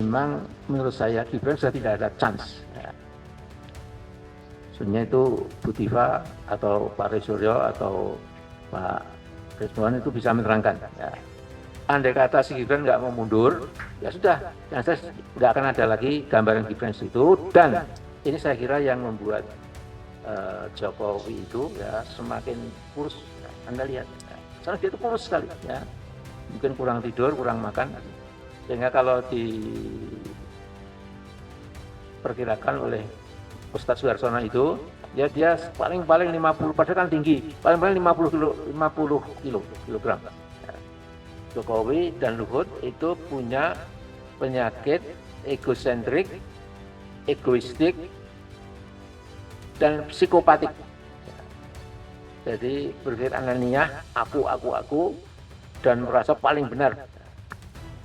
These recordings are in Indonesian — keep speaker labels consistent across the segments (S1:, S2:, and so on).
S1: memang menurut saya Gibran sudah tidak ada chance. Ya. Sebenarnya itu Bu Tifa atau Pak Suryo atau Pak Ridwan itu bisa menerangkan. Ya. Andai kata si Gibran nggak mau mundur, ya sudah, yang saya nggak akan ada lagi gambaran Gibran itu. Dan ini saya kira yang membuat Jokowi itu ya semakin kurus. Ya. Anda lihat, ya. Soalnya dia itu kurus sekali. Ya. Mungkin kurang tidur, kurang makan. Sehingga kalau diperkirakan oleh Ustadz Suharsono itu, ya dia paling 50, padahal kan tinggi, paling 50 kilogram. Ya. Jokowi dan Luhut itu punya penyakit egosentrik, egoistik, dan psikopatik. Jadi berpikir ananiah, aku, dan merasa paling benar.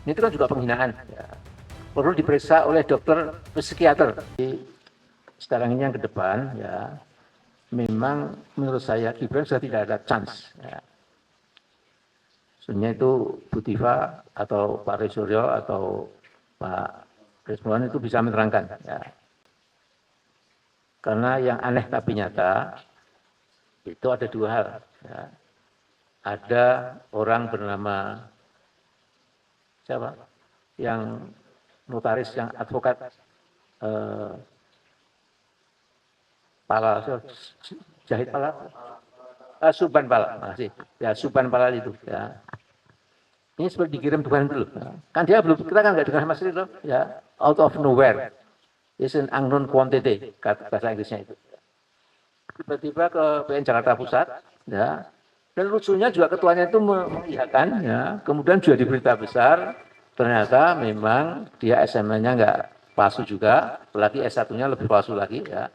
S1: Ini kan juga penghinaan. Ya. Perlu diperiksa oleh dokter psikiater. Sekarang ini yang ke depan, ya, memang menurut saya Gibran sudah tidak ada chance. Ya. Sebenarnya itu Bu Tifa atau Pak Suryo atau Pak Ridwan itu bisa menerangkan. Ya. Karena yang aneh tapi nyata, itu ada dua hal. Ya. Ada orang bernama siapa? Yang notaris, yang advokat Pala, Jahit Pala, Suban Pala, masih. Ya Suban Pala itu. Ya. Ini seperti dikirim Tuhan dulu. Ya. Kan dia belum, kita kan nggak dengar sama sekali loh. Ya, out of nowhere, it's an unknown quantity, kata bahasa Inggrisnya itu. Tiba-tiba ke PN Jakarta Pusat, ya. Dan lucunya juga ketuanya itu mengiyakan, ya. Kemudian juga di berita besar, ternyata memang dia SMA-nya nggak palsu juga, apalagi S1-nya lebih palsu lagi, ya.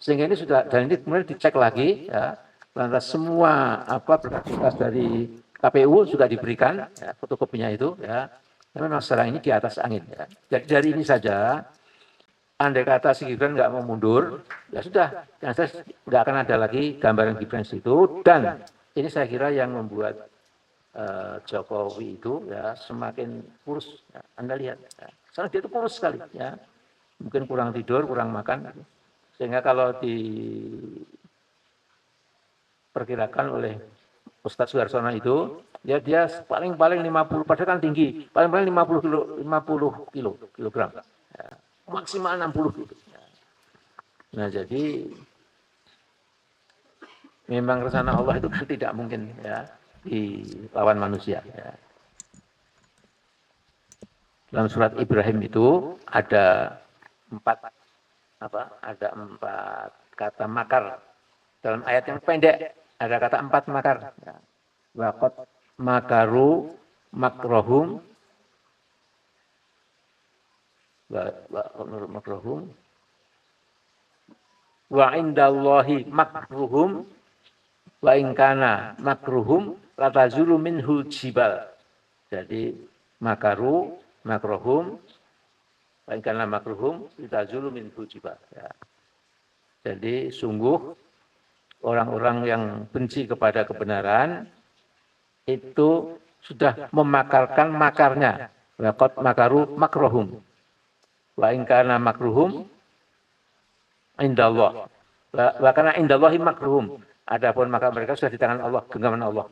S1: Sehingga ini sudah, dan ini kemudian dicek lagi, ya. Lantas semua berkas dari KPU sudah diberikan, ya, fotokopinya itu, ya. Dan memang sekarang ini di atas angin, ya. Jadi dari ini saja, andai kata si Gibran nggak mau mundur, ya sudah, yang saya nggak akan ada lagi gambaran Gibran itu. Dan ini saya kira yang membuat Jokowi itu ya semakin kurus. Ya. Anda lihat, ya. Soalnya dia itu kurus sekali. Ya. Mungkin kurang tidur, kurang makan. Sehingga kalau diperkirakan oleh Ustadz Suharsono itu, ya dia paling 50, padahal kan tinggi, paling 50 kilogram. Ya. Maksimal 60 gitu. Nah jadi memang rencana Allah itu tidak mungkin ya dilawan manusia. Ya. Dalam surat Ibrahim itu ada empat kata makar. Dalam ayat yang pendek ada kata 4 makar. Ya. Waqad makaru makrohum makrohum wa indallahi makruhum wa ingkana makruhum latazulu minhul jibal. Jadi makruhum wa ingkana makruhum latazulu minhul jibal. Ya. Jadi sungguh orang-orang yang benci kepada kebenaran itu sudah memakarkan makarnya. Waqad makaru makruhum wa ingkana makruhum indallah. Wa kana indallahi makruhum. Adapun makar mereka sudah di tangan Allah, genggaman Allah.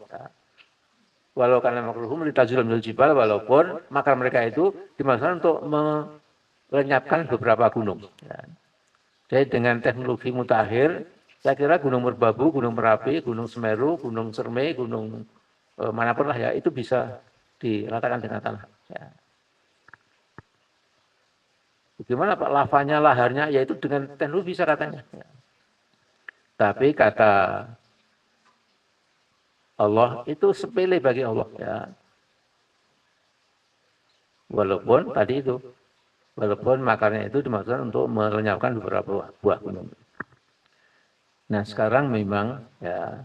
S1: Walau karena makruhum litazul minal jibal, walaupun makar mereka itu dimaksudkan untuk melenyapkan beberapa gunung. Jadi dengan teknologi mutakhir, saya kira Gunung Merbabu, Gunung Merapi, Gunung Semeru, Gunung Serme, Gunung manapun lah ya, itu bisa diratakan dengan tanah. Ya. Bagaimana Pak lavanya, laharnya, yaitu dengan teknologi bisa katanya. Ya. Tapi kata Allah itu sepele bagi Allah. Ya. Walaupun tadi itu, walaupun makarnya itu dimaksudkan untuk melenyapkan beberapa buah gunung. Nah sekarang memang ya,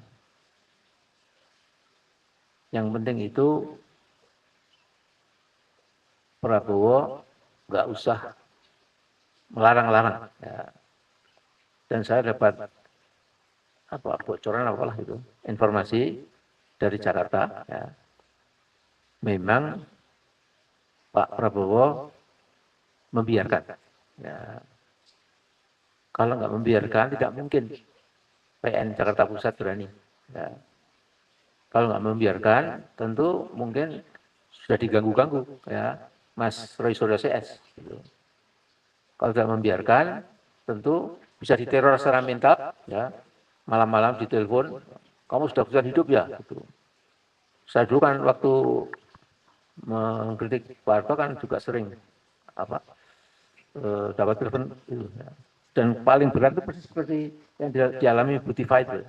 S1: yang penting itu Prabowo nggak usah melarang-larang. Ya. Dan saya dapat bocoran apalah itu informasi dari Jakarta. Ya. Memang Pak Prabowo membiarkan. Ya. Kalau nggak membiarkan, tidak mungkin PN Jakarta Pusat berani. Ya. Kalau nggak membiarkan, tentu mungkin sudah diganggu-ganggu, ya, Mas Roy Suryo CS. Gitu. Kalau tidak membiarkan, tentu bisa diteror secara mental, ya, malam-malam ditelepon, kamu sudah bertahan hidup ya. Gitu. Saya dulu kan waktu mengkritik Pak Harto kan juga sering dapat telepon itu. Ya. Dan paling berat itu persis seperti yang dialami Bu Tiva itu.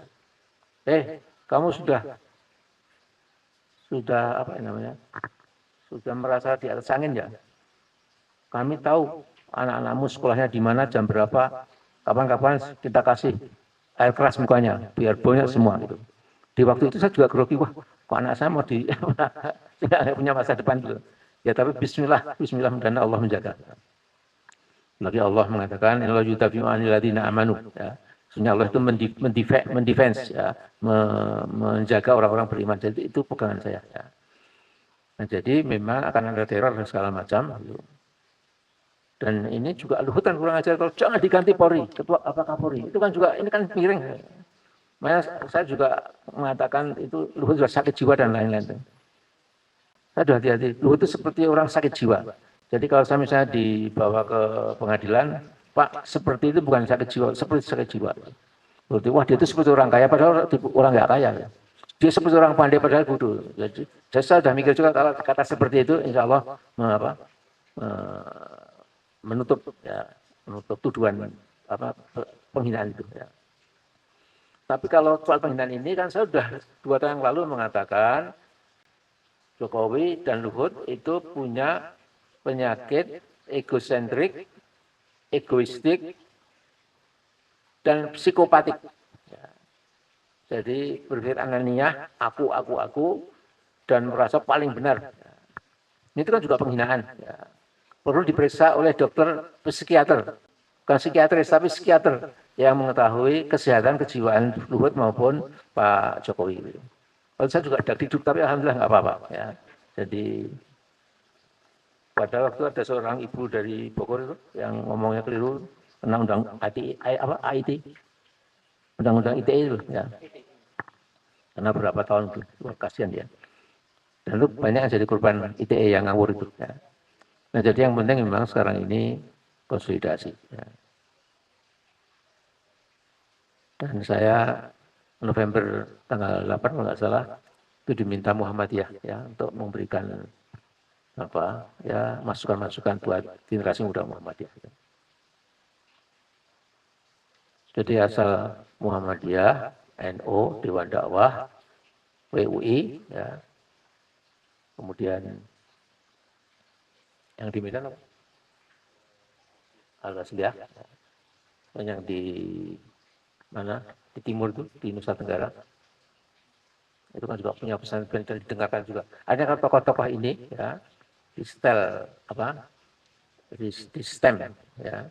S1: Kamu sudah apa namanya? Sudah merasa di atas angin ya? Kami tahu anak-anakmu sekolahnya di mana, jam berapa, kapan-kapan kita kasih air keras mukanya, biar banyak semua gitu. Di waktu itu saya juga grogi, wah kok anak saya mau tidak punya masa depan gitu. Ya tapi bismillah, bismillah dan Allah menjaga. Lagi Allah mengatakan, Allah yudhafi'u 'anil ladzina amanu. Ya. Sebenarnya Allah itu mendefense, ya, menjaga orang-orang beriman. Jadi itu pegangan saya. Ya. Nah, jadi memang akan ada teror dan segala macam. Gitu. Dan ini juga Luhut kan kurang ajar kalau jangan diganti Polri, ketua apakah Polri. Itu kan juga ini kan miring. Makanya saya juga mengatakan itu Luhut sudah sakit jiwa dan lain-lain. Saya sudah hati-hati. Luhut itu seperti orang sakit jiwa. Jadi kalau saya misalnya dibawa ke pengadilan, Pak, seperti itu bukan sakit jiwa, seperti sakit jiwa. Berarti, wah dia itu seperti orang kaya, padahal orang nggak kaya. Ya. Dia seperti orang pandai, padahal bodoh. Jadi saya sudah mikir juga kalau kata seperti itu, insya Allah menutup, ya, menutup tuduhan penghinaan itu. Ya. Tapi kalau soal penghinaan ini kan saya sudah 2 tahun yang lalu mengatakan Jokowi dan Luhut itu punya penyakit egosentrik, egoistik, dan psikopatik. Ya. Jadi berpikir ananiah, aku, dan merasa paling benar. Ya. Ini kan juga penghinaan. Ya. Perlu diperiksa oleh dokter psikiater, bukan psikiatris tapi psikiater yang mengetahui kesehatan kejiwaan Luhut maupun Pak Jokowi. Kalau saya juga ada hidup tapi alhamdulillah nggak apa-apa. Ya. Jadi pada waktu ada seorang ibu dari Bogor itu yang ngomongnya keliru tentang IT, undang-undang ITE itu, ya. Karena berapa tahun itu, wah, kasihan dia. Dan itu banyak yang jadi korban ITE yang ngawur itu. Ya. Nah jadi yang penting memang sekarang ini konsolidasi. Ya. Dan saya November tanggal 8 kalau nggak salah itu diminta Muhammadiyah ya untuk memberikan masukan-masukan buat generasi muda Muhammadiyah. Jadi asal Muhammadiyah, NU, Dewan Dakwah, WUI, ya. Kemudian yang di Medan apa? Al-Ghasliyah, yang di mana? Di timur itu, di Nusa Tenggara. Itu kan juga punya pesan dan didengarkan juga. Ada kan tokoh-tokoh ini, ya, di setel di stem, ya,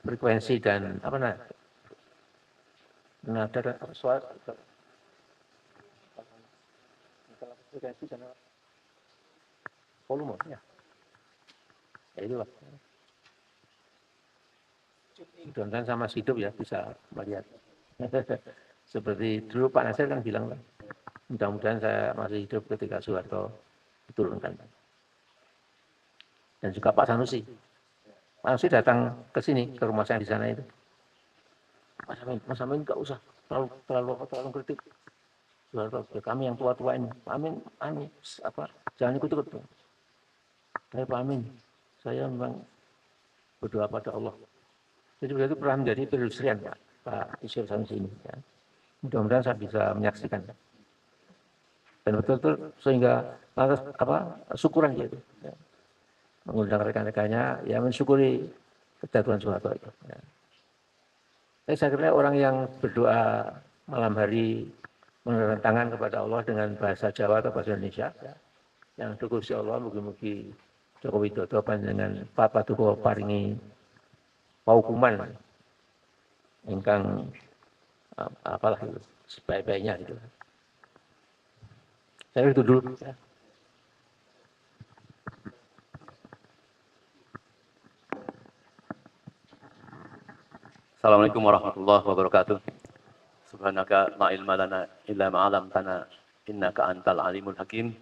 S1: frekuensi dan nada suara frekuensi dan volume, ya. Ya itulah. Mudah-mudahan sama hidup ya bisa melihat. Seperti dulu Pak Nasir kan bilang, mudah-mudahan saya masih hidup ketika Soeharto diturunkan. Dan juga Pak Sanusi. Pak Sanusi datang ke sini, ke rumah saya di sana itu. Mas Amin nggak usah terlalu kritik. Soeharto, kami yang tua-tua ini. Pak Amin, jangan ikut-ikut. Tapi Pak Amin, saya memang berdoa pada Allah. Jadi itu pernah menjadi perindustrian Pak Isyur Sanusi ini. Ya. Mudah-mudahan saya bisa menyaksikan. Dan betul-betul sehingga lantas syukuran gitu. Ya. Mengundang rekan-rekannya yang mensyukuri kejatuhan Soeharto itu. Ya. Saya kira orang yang berdoa malam hari mengangkat tangan kepada Allah dengan bahasa Jawa atau bahasa Indonesia, ya. Yang dukuh si Allah mugi-mugi Joko Widodo panjenengan Patuko paringi paukuman ingkang itu sebaik-baiknya gitu. Saya itu dulu. Ya.
S2: Assalamualaikum warahmatullahi wabarakatuh. Subhanaka la ilma lana illa ma 'allamtana innaka antal alimul hakim.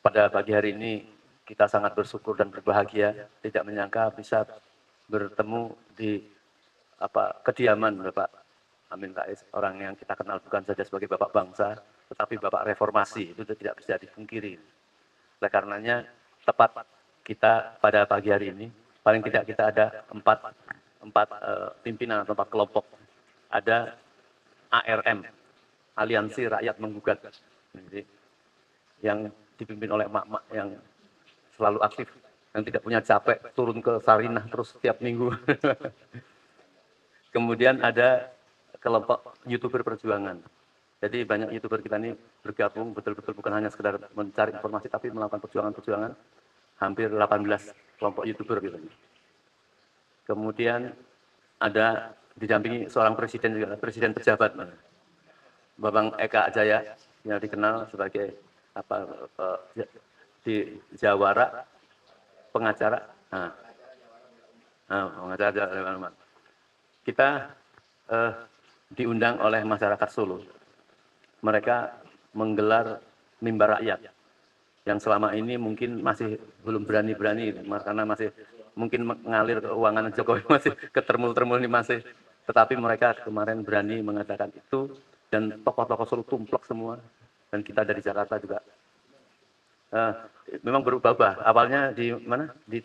S2: Pada pagi hari ini kita sangat bersyukur dan berbahagia, tidak menyangka bisa bertemu di kediaman Bapak Amin Rais, orang yang kita kenal bukan saja sebagai Bapak bangsa, tetapi Bapak reformasi, itu tidak bisa dipungkiri. Oleh karenanya tepat kita pada pagi hari ini, paling tidak kita ada empat pimpinan atau 4 kelompok. Ada ARM, Aliansi Rakyat Menggugat, jadi, yang dipimpin oleh emak-emak yang selalu aktif, yang tidak punya capek turun ke Sarinah terus setiap minggu. Kemudian ada kelompok YouTuber perjuangan. Jadi banyak YouTuber kita ini bergabung betul-betul bukan hanya sekedar mencari informasi, tapi melakukan perjuangan-perjuangan. Hampir 18 kelompok YouTuber gitu. Kemudian ada didampingi seorang presiden juga, presiden pejabat, Babang Eka Jaya, yang dikenal sebagai di Jawara pengacara. Pengacara. Kita diundang oleh masyarakat Solo. Mereka menggelar mimbar rakyat yang selama ini mungkin masih belum berani-berani karena masih mungkin mengalir keuangan Jokowi, masih ketermul-termul ini masih, tetapi mereka kemarin berani mengatakan itu, dan tokoh-tokoh Solo tumplek semua, dan kita dari Jakarta juga memang berubah-ubah. Awalnya di mana, di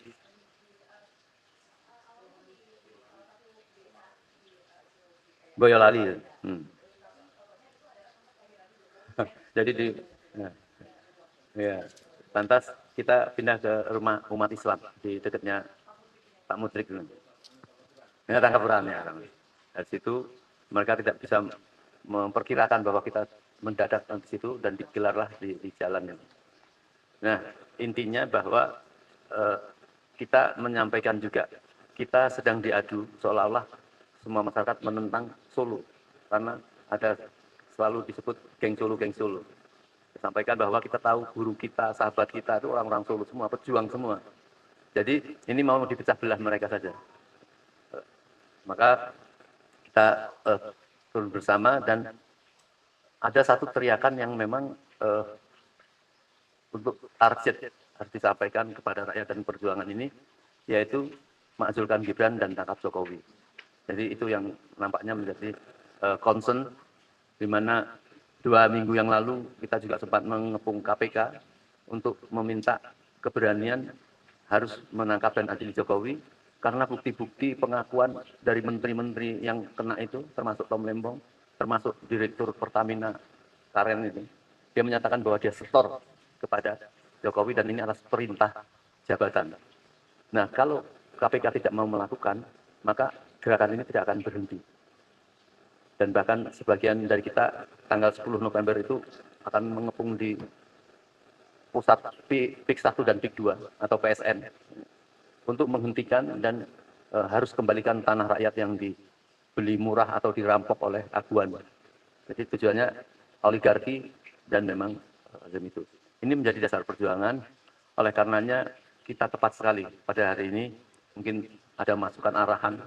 S2: Boyolali. Jadi di ya, lantas kita pindah ke rumah umat Islam di dekatnya Pak Mudrik. Ini tangkap perannya. Dari situ mereka tidak bisa memperkirakan bahwa kita mendadak di situ, dan digelarlah di jalan. Nah, intinya bahwa kita menyampaikan juga, kita sedang diadu seolah-olah semua masyarakat menentang Solo, karena ada selalu disebut geng Solo. Sampaikan bahwa kita tahu guru kita, sahabat kita itu orang-orang Solo semua, pejuang semua. Jadi ini mau dipecah belah mereka saja. Maka kita turun bersama, dan ada satu teriakan yang memang untuk target harus disampaikan kepada rakyat dan perjuangan ini, yaitu makzulkan Gibran dan tangkap Jokowi. Jadi itu yang nampaknya menjadi concern, di mana 2 minggu yang lalu kita juga sempat mengepung KPK untuk meminta keberanian harus menangkap dan adili Jokowi, karena bukti-bukti pengakuan dari menteri-menteri yang kena itu, termasuk Tom Lembong, termasuk Direktur Pertamina Karen ini, dia menyatakan bahwa dia setor kepada Jokowi, dan ini atas perintah jabatan. Nah, kalau KPK tidak mau melakukan, maka gerakan ini tidak akan berhenti. Dan bahkan sebagian dari kita tanggal 10 November itu akan mengepung di pusat PIK 1 dan PIK 2 atau PSN untuk menghentikan dan harus kembalikan tanah rakyat yang dibeli murah atau dirampok oleh aguan. Jadi tujuannya oligarki, dan memang itu. Ini menjadi dasar perjuangan. Oleh karenanya kita tepat sekali pada hari ini, mungkin ada masukan arahan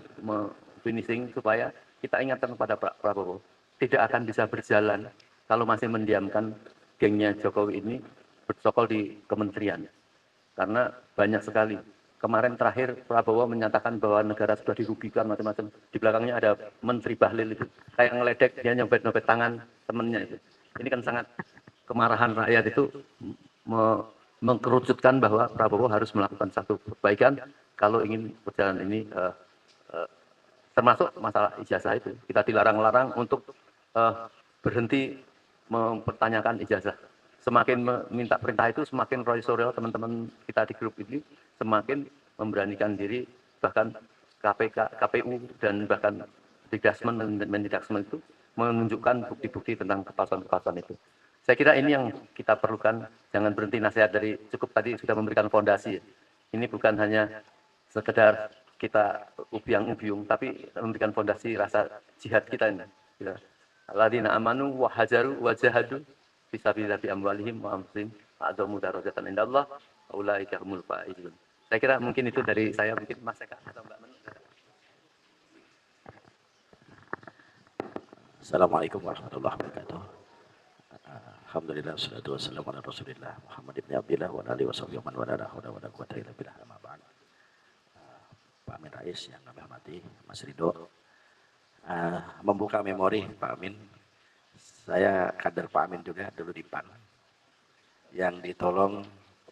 S2: finishing supaya kita ingatkan kepada Pak Prabowo, tidak akan bisa berjalan kalau masih mendiamkan gengnya Jokowi ini bercokol di kementerian. Karena banyak sekali. Kemarin terakhir Prabowo menyatakan bahwa negara sudah dirugikan macam-macam. Di belakangnya ada Menteri Bahlil itu, kayak ngeledek, dia nyobet-nyobet tangan temennya itu. Ini kan sangat, kemarahan rakyat itu mengkerucutkan bahwa Prabowo harus melakukan satu perbaikan kalau ingin berjalan ini, termasuk masalah ijazah itu. Kita dilarang-larang untuk berhenti mempertanyakan ijazah. Semakin meminta perintah itu, semakin Roy Suryo, teman-teman kita di grup ini, semakin memberanikan diri, bahkan KPU, dan bahkan Dikdasmen dan Mendikdasmen itu menunjukkan bukti-bukti tentang kepalsuan-kepalsuan itu. Saya kira ini yang kita perlukan, jangan berhenti nasihat dari, cukup tadi sudah memberikan fondasi. Ini bukan hanya sekedar kita ubiang-ubiung, tapi memberikan fondasi rasa jihad kita ini. Alladzina amanu wa hajaru wa jahadu fisabilillah bi amwalihim wa anfusihim a'dhamu darajatan indallah ulaika humul faizun. Saya kira mungkin itu dari saya, mungkin Mas Eka atau Mbak Men.
S3: Assalamualaikum warahmatullahi wabarakatuh. Alhamdulillah, wassalatu wassalamu ala rasulillah Muhammad ibn Abdillah wa alihi washabihi wa man wala la hawla wala quwwata illa billah amma ba'd. Pak Amin Rais yang kami hormati, Mas Ridho, membuka memori Pak Amin, saya kader Pak Amin juga dulu di PAN, yang ditolong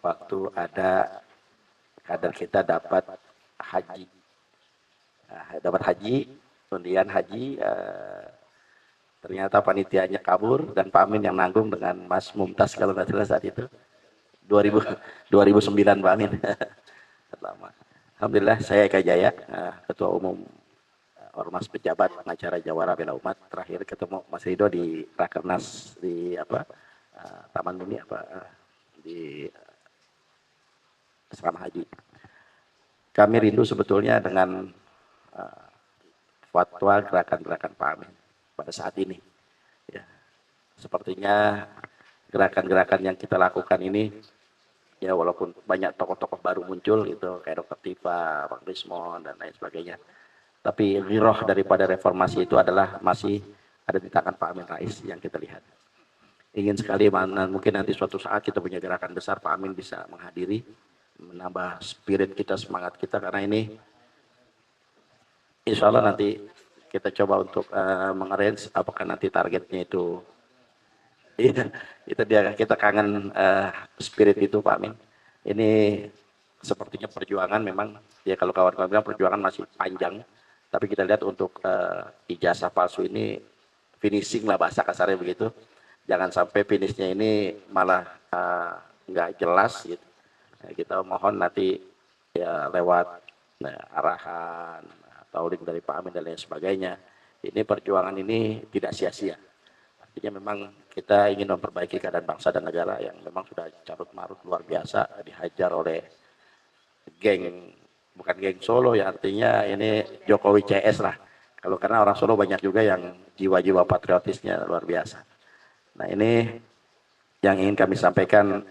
S3: waktu ada kader kita dapat haji, undian haji, ternyata panitianya kabur dan Pak Amin yang nanggung dengan Mas Mumtaz kalau nggak salah saat itu 2009 Pak Amin. Lama. Alhamdulillah saya Eka Jaya, Ketua Umum Ormas Pejabat Pengacara Jawara Bela Umat, terakhir ketemu Mas Ridho di Rakernas di Taman Mini di Asrama Haji. Kami rindu sebetulnya dengan fatwa gerakan-gerakan Pak Amin pada saat ini. Ya, sepertinya gerakan-gerakan yang kita lakukan ini, ya walaupun banyak tokoh-tokoh baru muncul gitu, kayak Dr. Tifa, Pak Rismon dan lain sebagainya, tapi giroh daripada reformasi itu adalah masih ada di tangan Pak Amin Rais yang kita lihat. Ingin sekali mana mungkin nanti suatu saat kita punya gerakan besar, Pak Amin bisa menghadiri, menambah spirit kita, semangat kita, karena ini insya Allah nanti kita coba untuk mengarrange apakah nanti targetnya itu. Itu dia, kita kangen spirit itu Pak Amin. Ini sepertinya perjuangan memang, ya kalau kawan-kawan bilang perjuangan masih panjang, tapi kita lihat untuk ijazah palsu ini finishing lah bahasa kasarnya begitu. Jangan sampai finishnya ini malah nggak jelas gitu. Nah, kita mohon nanti ya lewat arahan atau link dari Pak Amin dan lain sebagainya. Ini perjuangan ini tidak sia-sia. Artinya memang kita ingin memperbaiki keadaan bangsa dan negara yang memang sudah carut marut luar biasa, dihajar oleh geng, bukan geng Solo ya, artinya ini Jokowi CS lah. Kalau karena orang Solo banyak juga yang jiwa-jiwa patriotisnya luar biasa. Nah ini yang ingin kami sampaikan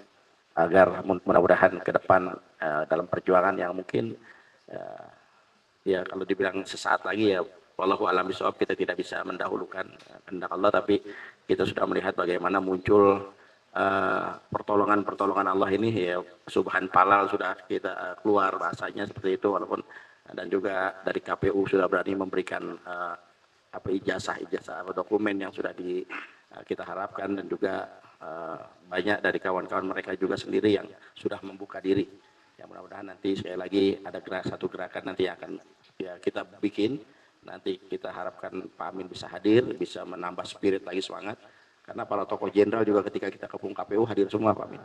S3: agar mudah-mudahan ke depan dalam perjuangan yang mungkin ya kalau dibilang sesaat lagi ya wallahu a'lam bishawab, kita tidak bisa mendahulukan kehendak Allah, tapi kita sudah melihat bagaimana muncul pertolongan Allah ini, ya subhan palal sudah kita keluar bahasanya seperti itu, walaupun dan juga dari KPU sudah berani memberikan ijazah atau dokumen yang sudah kita harapkan, dan juga banyak dari kawan-kawan mereka juga sendiri yang sudah membuka diri. Ya mudah-mudahan nanti sekali lagi ada satu gerakan nanti yang akan ya kita bikin. Nanti kita harapkan Pak Amin bisa hadir, bisa menambah spirit lagi, semangat. Karena para tokoh jenderal juga ketika kita ke KPU hadir semua Pak Amin.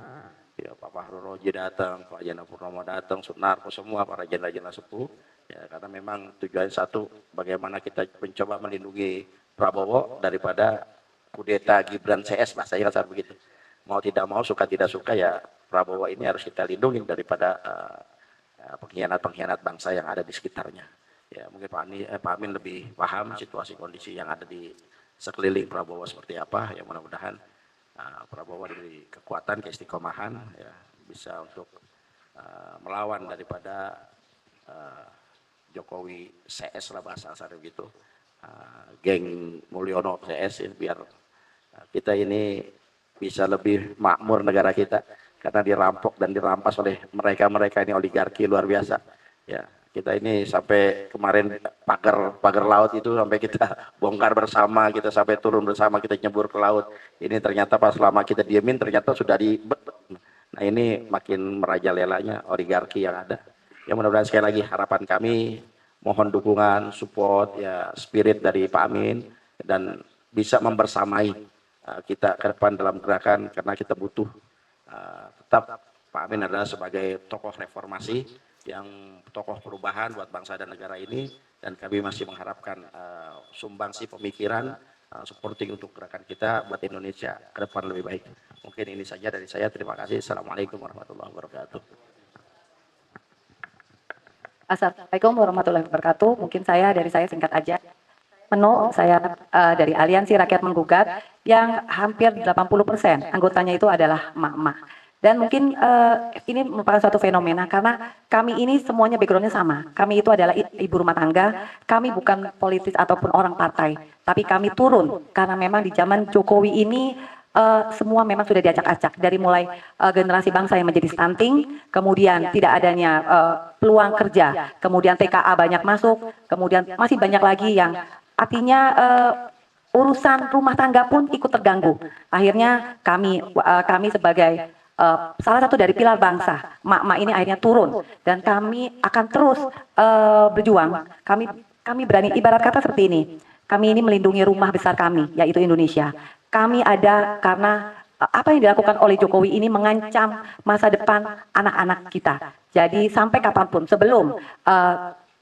S3: Ya Pak Fahru Roji datang, Pak Jana Purnomo datang, Sunarko, semua para jenderal-jenderal sepuh. Ya karena memang tujuan satu, bagaimana kita mencoba melindungi Prabowo daripada kudeta Gibran CS, bahasanya kasar begitu. Mau tidak mau, suka tidak suka, ya Prabowo ini harus kita lindungi daripada pengkhianat-pengkhianat bangsa yang ada di sekitarnya. Ya mungkin Pak Amin lebih paham situasi kondisi yang ada di sekeliling Prabowo seperti apa. Ya mudah-mudahan Prabowo diberi kekuatan, keistiqomahan, ya bisa untuk melawan daripada Jokowi CS lah bahasa kasar gitu, geng Mulyono CS, ya, biar kita ini bisa lebih makmur negara kita, karena dirampok dan dirampas oleh mereka ini oligarki luar biasa. Ya kita ini sampai kemarin pagar laut itu sampai kita bongkar bersama, kita sampai turun bersama, kita nyebur ke laut. Ini ternyata pas lama kita diemin ternyata sudah nah ini makin merajalelanya oligarki yang ada. Ya mudah-mudahan sekali lagi harapan kami, mohon dukungan, support, ya spirit dari Pak Amin, dan bisa membersamai kita ke depan dalam gerakan, karena kita butuh tetap Pak Amin adalah sebagai tokoh reformasi, yang tokoh perubahan buat bangsa dan negara ini, dan kami masih mengharapkan sumbangsi pemikiran, supporting untuk gerakan kita buat Indonesia ke depan lebih baik. Mungkin ini saja dari saya, terima kasih. Assalamualaikum warahmatullahi wabarakatuh.
S4: Assalamualaikum warahmatullahi wabarakatuh. Mungkin dari saya singkat aja. Saya dari Aliansi Rakyat Menggugat yang hampir 80% anggotanya itu adalah emak-emak. Dan mungkin ini merupakan suatu fenomena karena kami ini semuanya backgroundnya sama. Kami itu adalah ibu rumah tangga, kami bukan politis ataupun orang partai, tapi kami turun karena memang di zaman Jokowi ini semua memang sudah diacak-acak dari mulai generasi bangsa yang menjadi stunting, kemudian tidak adanya peluang kerja, kemudian TKA banyak masuk, kemudian masih banyak lagi yang artinya urusan rumah tangga pun ikut terganggu. Akhirnya kami sebagai salah satu dari pilar bangsa, mak-mak ini akhirnya turun dan kami akan terus berjuang. Kami berani ibarat kata seperti ini. Kami ini melindungi rumah besar kami, yaitu Indonesia. Kami ada karena apa yang dilakukan oleh Jokowi ini mengancam masa depan anak-anak kita. Jadi sampai kapanpun sebelum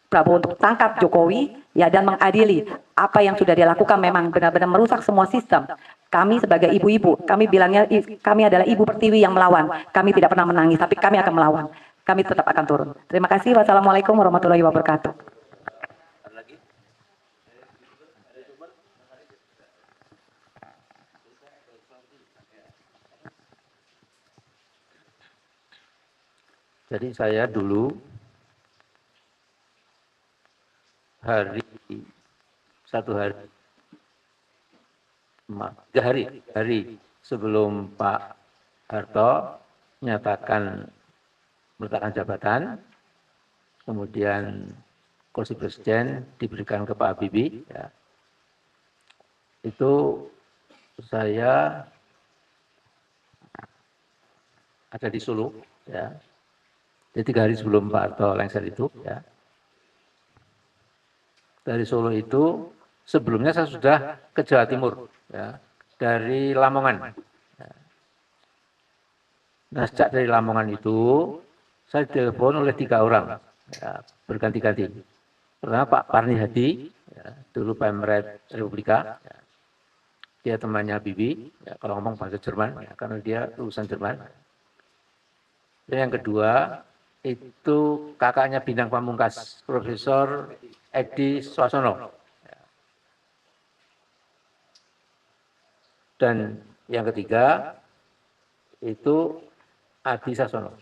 S4: Prabowo untuk tangkap Jokowi ya dan mengadili apa yang sudah dilakukan memang benar-benar merusak semua sistem. Kami sebagai ibu-ibu, kami bilangnya kami adalah ibu pertiwi yang melawan. Kami tidak pernah menangis, tapi kami akan melawan. Kami tetap akan turun. Terima kasih. Wassalamualaikum warahmatullahi wabarakatuh.
S1: Jadi saya dulu satu hari sebelum Pak Harto menyatakan meletakkan jabatan, kemudian kursi presiden diberikan ke Pak Habibie, ya. Itu saya ada di Solo, ya. Jadi 3 hari sebelum Pak Harto lengser itu, ya. Dari Solo itu sebelumnya saya sudah ke Jawa Timur, ya, dari Lamongan. Ya. Nah, sejak dari Lamongan itu saya ditelepon oleh 3 orang, ya, berganti-ganti. Pertama Pak Parni Hadi, ya, dulu Pemret Republika, ya. Dia temannya Bibi, ya, kalau ngomong bahasa Jerman, ya, karena dia lulusan Jerman. Dan yang kedua itu kakaknya Bintang Pamungkas, Profesor Edi Swasono. Dan yang ketiga itu Adi Sasono.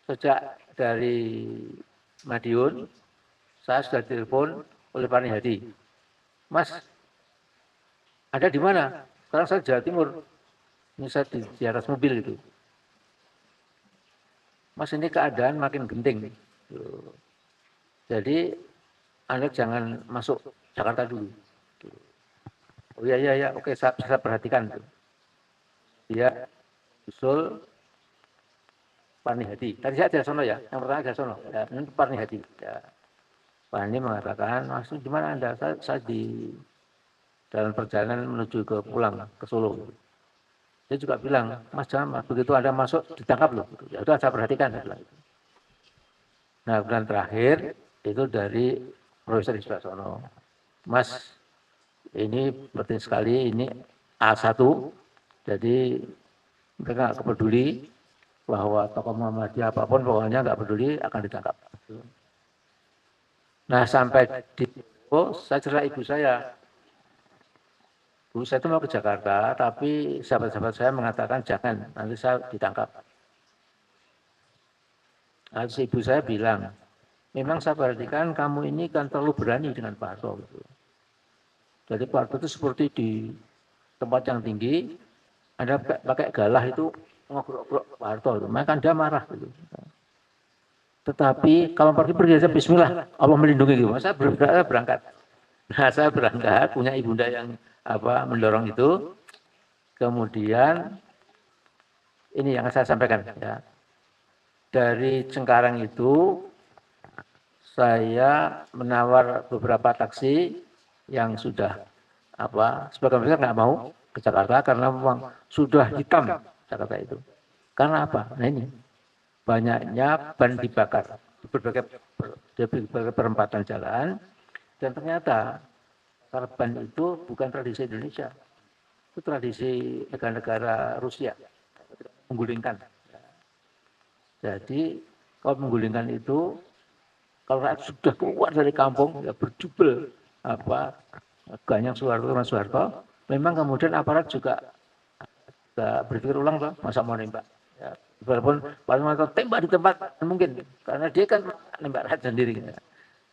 S1: Sejak dari Madiun, saya sudah telepon oleh Pak Hadi. Mas, ada di mana? Sekarang saya Jawa Timur. Ini saya di atas mobil itu. Mas, ini keadaan makin genting. Jadi Anda jangan masuk Jakarta dulu. Oh iya, oke, saya perhatikan. Dia usul Parni Hadi. Tadi saya Jasono ya, yang pertama Jasono. Ya, ini Parni Hadi. Ya. Parni mengatakan, maksud di mana Anda? Saya di dalam perjalanan menuju ke pulang ke Solo. Dia juga bilang, Mas jangan, begitu Anda masuk ditangkap loh. Ya udah saya perhatikan. Nah, bulan terakhir itu dari Profesor Iswasono. Mas, ini penting sekali, ini A1, jadi mereka nggak peduli bahwa tokoh Muhammadiyah apapun, pokoknya nggak peduli akan ditangkap. Nah, sampai di saya cerita ibu saya. Bu, saya itu mau ke Jakarta, tapi sahabat-sahabat saya mengatakan jangan, nanti saya ditangkap. Nah, ibu saya bilang, memang saya perhatikan kamu ini kan terlalu berani dengan Pak Harto. Gitu. Jadi Pak Harto itu seperti di tempat yang tinggi, Anda pakai galah itu ngobrol Pak Harto, maka dia marah. Gitu. Tetapi kalau pergi aja Bismillah, Allah melindungi. Gitu. Saya berangkat. Nah, saya berangkat, punya ibunda yang mendorong itu. Kemudian ini yang saya sampaikan ya. Dari Cengkareng itu saya menawar beberapa taksi yang sudah sebagian besar nggak mau ke Jakarta karena memang sudah hitam Jakarta itu. Karena apa? Nah ini banyaknya ban dibakar di berbagai perempatan jalan dan ternyata ban itu bukan tradisi Indonesia. Itu tradisi negara-negara Rusia, menggulingkan. Jadi kalau menggulingkan itu, kalau rakyat sudah keluar dari kampung, ya berjubel Ganyang Soeharto, memang kemudian aparat juga Kita berpikir ulang loh, masa mau nembak. Ya, walaupun Pak Sumarto tembak di tempat mungkin, karena dia kan nembak rakyat sendiri. Ya.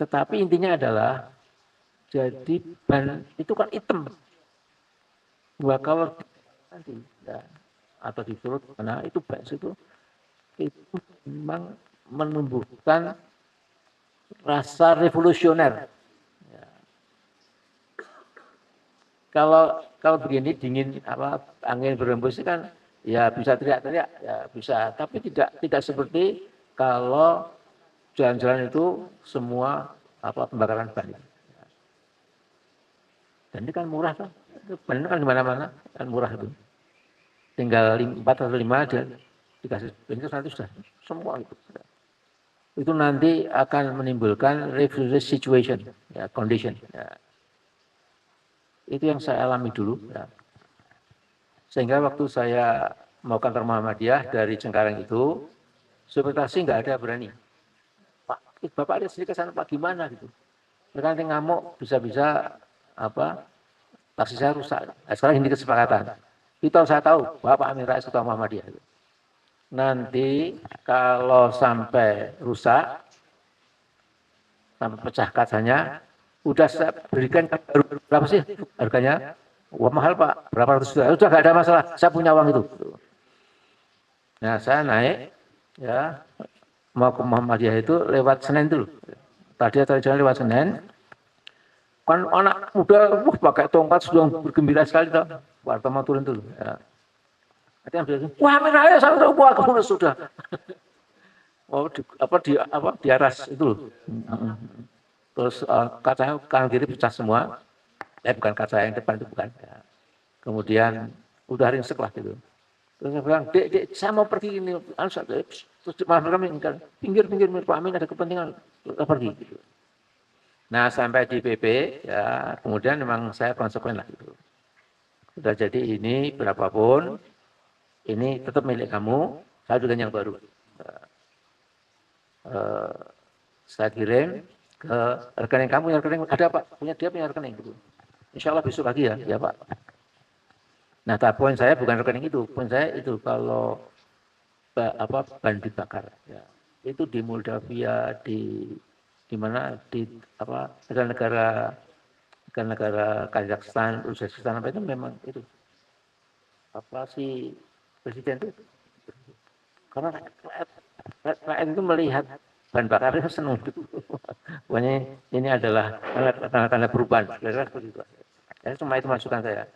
S1: Tetapi intinya adalah, jadi ban itu kan hitam. Dua kalau nanti, ya, atau diturut, karena itu ban itu memang menumbuhkan rasa revolusioner. Ya. Kalau begini dingin angin berembus kan ya bisa teriak-teriak ya bisa, tapi tidak seperti kalau jalan-jalan itu semua pembakaran ban. Dan ini kan murah kan, ban kan di mana-mana kan murah itu. Tinggal 4 atau 5 aja dikasih bensin nanti sudah semua itu. Itu nanti akan menimbulkan refuse situation, ya, condition. Ya. Itu yang saya alami dulu. Ya. Sehingga waktu saya mau kantor Muhammadiyah dari Cengkareng itu, supir taksi nggak ada berani. Pak, Bapak lihat sendiri ke sana Pak gimana gitu. Mereka nanti ngamuk, bisa-bisa taksi saya rusak. Nah, sekarang ini kesepakatan. Itu saya tahu Bapak Amin Rais Ketua Muhammadiyah. Nanti kalau sampai rusak, sampai pecah kacanya, udah saya berikan berapa sih harganya? Wah mahal Pak, berapa ratus juta? Udah gak ada masalah, saya punya uang itu. Nah saya naik, ya mau ke Muhammadiyah itu lewat Senen dulu. Tadi jalan lewat Senen, kan anak muda, pakai tongkat sudah bergembira sekali tuh. Warta mau turun dulu. Ya. Wah Amin Rais, wah kamu sudah. Oh di aras itu. Terus kacanya kanan kiri pecah semua. Bukan kaca yang depan itu bukan. Ya. Kemudian udah ringsek lah gitu. Terus saya bilang, dek, saya mau pergi ini. Terus malah kami pinggir Pak Amin ada kepentingan pergi gitu. Nah sampai di PP ya kemudian memang saya konsekuen lah gitu. Sudah jadi ini berapapun ini tetap milik kamu. Saya juga yang baru. Saya kirim ke rekening kamu, yang rekening ada Pak, dia punya rekening gitu. Insya Allah besok lagi ya Pak. Nah, tapi poin saya bukan rekening itu, poin saya itu kalau ban dibakar, ya. Itu di Moldavia, di mana di negara-negara Kazakhstan, Uzbekistan itu memang itu si presiden itu, karena rakyat itu melihat ban bakarnya senang gitu. Pokoknya ini adalah tanda-tanda perubahan. Kira-kira seperti itu. Ya, cuma itu masukan saya.